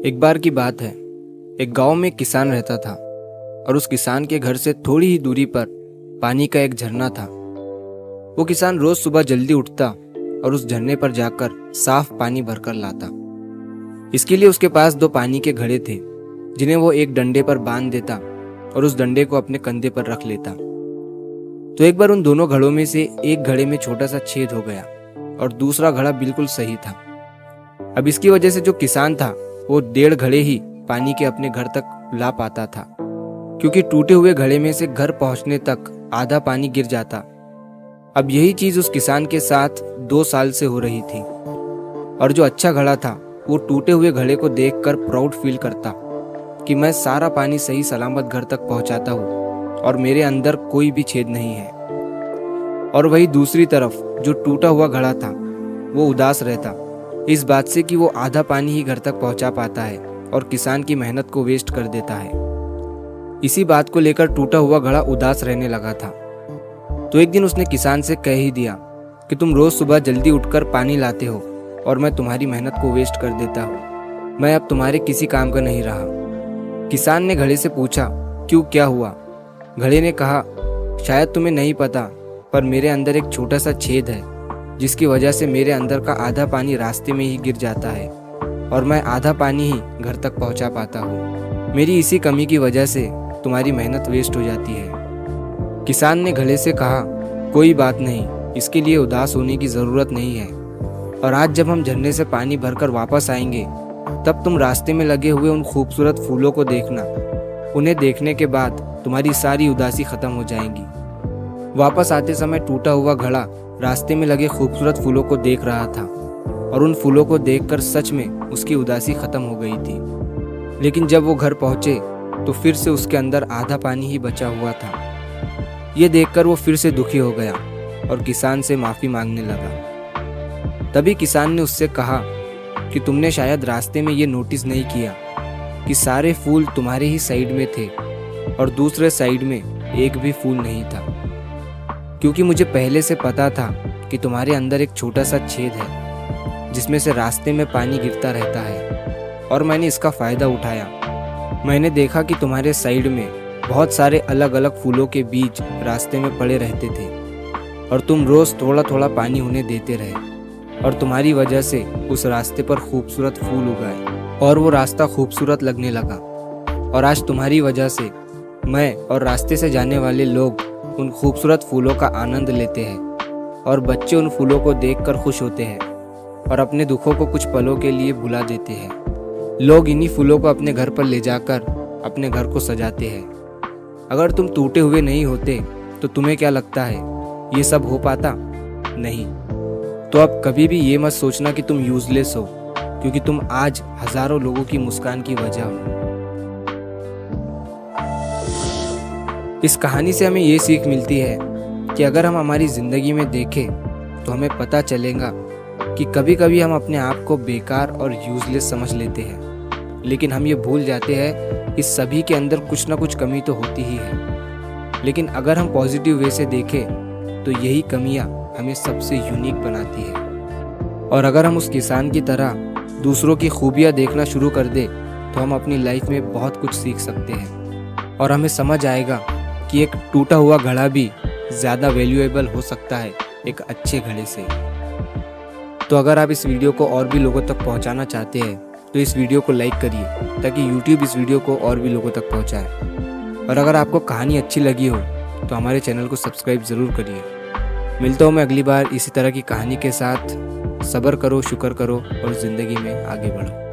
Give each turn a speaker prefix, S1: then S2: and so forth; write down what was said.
S1: एक बार की बात है, एक गांव में एक किसान रहता था और उस किसान के घर से थोड़ी ही दूरी पर पानी का एक झरना था। वो किसान रोज सुबह जल्दी उठता और उस झरने पर जाकर साफ पानी भरकर लाता। इसके लिए उसके पास 2 पानी के घड़े थे, जिन्हें वो एक डंडे पर बांध देता और उस डंडे को अपने कंधे पर रख लेता। तो एक बार उन दोनों घड़ों में से एक घड़े में छोटा सा छेद हो गया और दूसरा घड़ा बिल्कुल सही था। अब इसकी वजह से जो किसान था वो 1.5 घड़े ही पानी के अपने घर तक ला पाता था, क्योंकि टूटे हुए घड़े में से घर पहुंचने तक आधा पानी गिर जाता। अब यही चीज उस किसान के साथ 2 साल से हो रही थी और जो अच्छा घड़ा था वो टूटे हुए घड़े को देखकर प्राउड फील करता कि मैं सारा पानी सही सलामत घर तक पहुंचाता हूँ और मेरे अंदर कोई भी छेद नहीं है। और वही दूसरी तरफ जो टूटा हुआ घड़ा था वो उदास रहता इस बात से कि वो आधा पानी ही घर तक पहुंचा पाता है और किसान की मेहनत को वेस्ट कर देता है। इसी बात को लेकर टूटा हुआ घड़ा उदास रहने लगा था। तो एक दिन उसने किसान से कह ही दिया कि तुम रोज सुबह जल्दी उठकर पानी लाते हो और मैं तुम्हारी मेहनत को वेस्ट कर देता हूँ। मैं अब तुम्हारे किसी काम का नहीं रहा। किसान ने घड़े से पूछा, क्यों, क्या हुआ? घड़े ने कहा, शायद तुम्हें नहीं पता, पर मेरे अंदर एक छोटा सा छेद है, जिसकी वजह से मेरे अंदर का आधा पानी रास्ते में ही गिर जाता है और मैं आधा पानी ही घर तक पहुंचा पाता हूँ। मेरी इसी कमी की वजह से तुम्हारी मेहनत वेस्ट हो जाती है। किसान ने घड़े से कहा, कोई बात नहीं, इसके लिए उदास होने की ज़रूरत नहीं है। और आज जब हम झरने से पानी भरकर वापस आएंगे तब तुम रास्ते में लगे हुए उन खूबसूरत फूलों को देखना। उन्हें देखने के बाद तुम्हारी सारी उदासी खत्म हो जाएगी। वापस आते समय टूटा हुआ घड़ा रास्ते में लगे खूबसूरत फूलों को देख रहा था और उन फूलों को देखकर सच में उसकी उदासी खत्म हो गई थी। लेकिन जब वो घर पहुंचे तो फिर से उसके अंदर आधा पानी ही बचा हुआ था। ये देखकर वो फिर से दुखी हो गया और किसान से माफ़ी मांगने लगा। तभी किसान ने उससे कहा कि तुमने शायद रास्ते में ये नोटिस नहीं किया कि सारे फूल तुम्हारे ही साइड में थे और दूसरे साइड में एक भी फूल नहीं था, क्योंकि मुझे पहले से पता था कि तुम्हारे अंदर एक छोटा सा छेद है जिसमें से रास्ते में पानी गिरता रहता है और मैंने इसका फ़ायदा उठाया। मैंने देखा कि तुम्हारे साइड में बहुत सारे अलग अलग फूलों के बीज रास्ते में पड़े रहते थे और तुम रोज़ थोड़ा थोड़ा पानी उन्हें देते रहे और तुम्हारी वजह से उस रास्ते पर खूबसूरत फूल उगाए और वो रास्ता खूबसूरत लगने लगा। और आज तुम्हारी वजह से मैं और रास्ते से जाने वाले लोग उन खूबसूरत फूलों का आनंद लेते हैं और बच्चे उन फूलों को देखकर खुश होते हैं और अपने दुखों को कुछ पलों के लिए भुला देते हैं। लोग इन्हीं फूलों को अपने घर पर ले जाकर अपने घर को सजाते हैं। अगर तुम टूटे हुए नहीं होते तो तुम्हें क्या लगता है ये सब हो पाता? नहीं। तो अब कभी भी ये मत सोचना कि तुम यूजलेस हो, क्योंकि तुम आज हजारों लोगों की मुस्कान की वजह हो। इस कहानी से हमें ये सीख मिलती है कि अगर हम हमारी ज़िंदगी में देखें तो हमें पता चलेगा कि कभी कभी हम अपने आप को बेकार और यूजलेस समझ लेते हैं, लेकिन हम ये भूल जाते हैं इस सभी के अंदर कुछ ना कुछ कमी तो होती ही है। लेकिन अगर हम पॉजिटिव वे से देखें तो यही कमियां हमें सबसे यूनिक बनाती है। और अगर हम उस किसान की तरह दूसरों की खूबियां देखना शुरू कर दे तो हम अपनी लाइफ में बहुत कुछ सीख सकते हैं और हमें समझ आएगा कि एक टूटा हुआ घड़ा भी ज़्यादा वैल्यूएबल हो सकता है एक अच्छे घड़े से। तो अगर आप इस वीडियो को और भी लोगों तक पहुंचाना चाहते हैं तो इस वीडियो को लाइक करिए ताकि YouTube इस वीडियो को और भी लोगों तक पहुंचाए। और अगर आपको कहानी अच्छी लगी हो तो हमारे चैनल को सब्सक्राइब ज़रूर करिए। मिलता हूँ मैं अगली बार इसी तरह की कहानी के साथ। सब्र करो, शुक्र करो और ज़िंदगी में आगे बढ़ो।